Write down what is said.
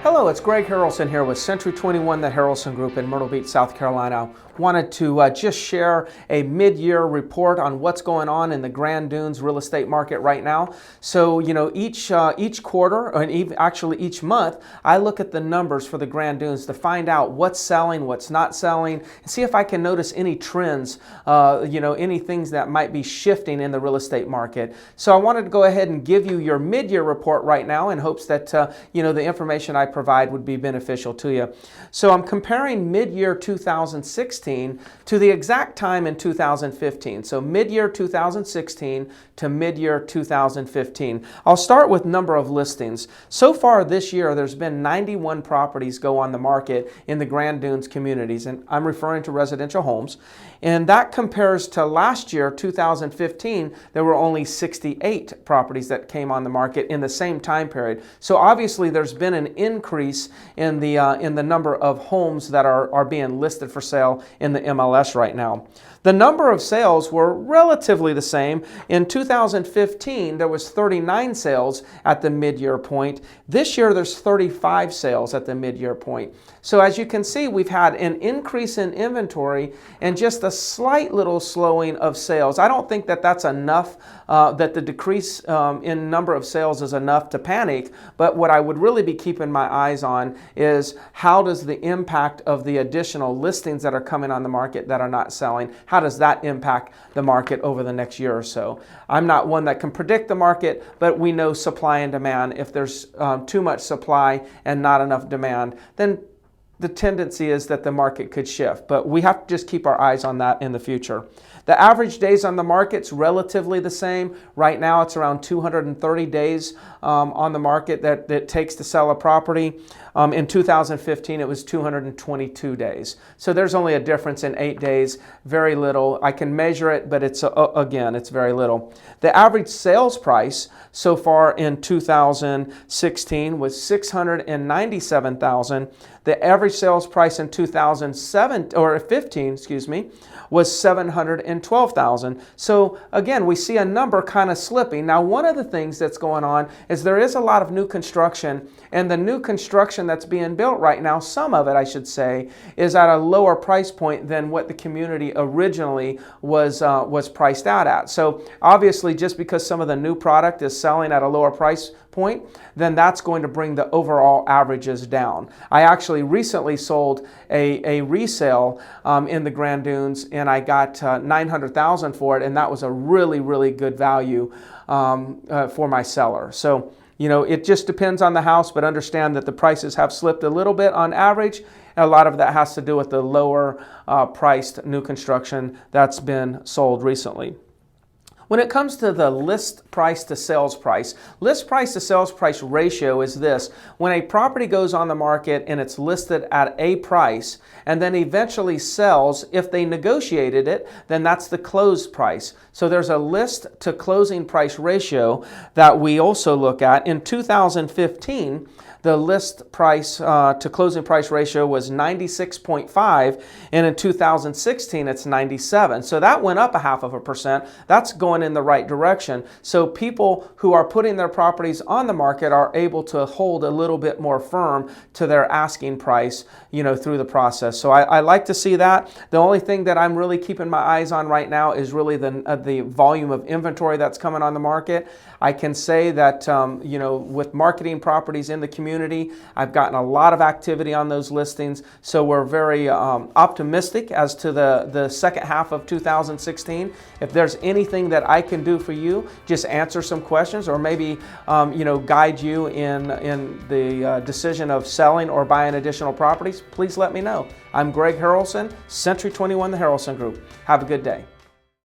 Hello, it's Greg Harrelson here with Century 21, the Harrelson Group in Myrtle Beach, South Carolina. Wanted to just share a mid-year report on what's going on in the Grand Dunes real estate market right now. So, each quarter, and actually each month, I look at the numbers for the Grand Dunes to find out what's selling, what's not selling, and see if I can notice any trends, any things that might be shifting in the real estate market. So I wanted to go ahead and give you your mid-year report right now in hopes that, the information I provide would be beneficial to you. So I'm comparing mid-year 2016 to the exact time in 2015. So mid-year 2016 to mid-year 2015. I'll start with number of listings. So far this year, there's been 91 properties go on the market in the Grand Dunes communities, and I'm referring to residential homes. And that compares to last year, 2015, there were only 68 properties that came on the market in the same time period. So obviously there's been an increase in the number of homes that are being listed for sale in the MLS right now. The number of sales were relatively the same. In 2015, there was 39 sales at the mid-year point. This year, there's 35 sales at the mid-year point. So as you can see, we've had an increase in inventory and just a slight little slowing of sales. I don't think that that's enough, that the decrease in number of sales is enough to panic, but what I would really be keeping my eyes on is how does the impact of the additional listings that are coming on the market that are not selling, how does that impact the market over the next year or so? I'm not one that can predict the market, but we know supply and demand. If there's too much supply and not enough demand, then the tendency is that the market could shift, but we have to just keep our eyes on that in the future. The average days on the market's relatively the same. Right now it's around 230 days on the market that it takes to sell a property. In 2015 it was 222 days. So there's only a difference in 8 days, very little. I can measure it, but it's very little. The average sales price so far in 2016 was $697,000. The average sales price in 2015, was $712,000. So again, we see a number kind of slipping. Now, one of the things that's going on is there is a lot of new construction, and the new construction that's being built right now, some of it I should say, is at a lower price point than what the community originally was priced out at. So obviously, just because some of the new product is selling at a lower price point, then that's going to bring the overall averages down. I actually recently sold a resale in the Grand Dunes, and I got $900,000 for it, and that was a really, really good value for my seller. So, it just depends on the house, but understand that the prices have slipped a little bit on average. A lot of that has to do with the lower priced new construction that's been sold recently. When it comes to the list price to sales price to sales price ratio is this. When a property goes on the market and it's listed at a price and then eventually sells, if they negotiated it, then that's the closed price. So there's a list to closing price ratio that we also look at. In 2015, the list price to closing price ratio was 96.5, and in 2016 it's 97. So that went up 0.5%. That's going in the right direction. So people who are putting their properties on the market are able to hold a little bit more firm to their asking price, through the process. So I like to see that. The only thing that I'm really keeping my eyes on right now is really the volume of inventory that's coming on the market. I can say that, with marketing properties in the community, I've gotten a lot of activity on those listings. So we're very optimistic as to the second half of 2016. If there's anything that I can do for you, just answer some questions or maybe, guide you in the decision of selling or buying additional properties, please let me know. I'm Greg Harrelson, Century 21, the Harrelson Group. Have a good day.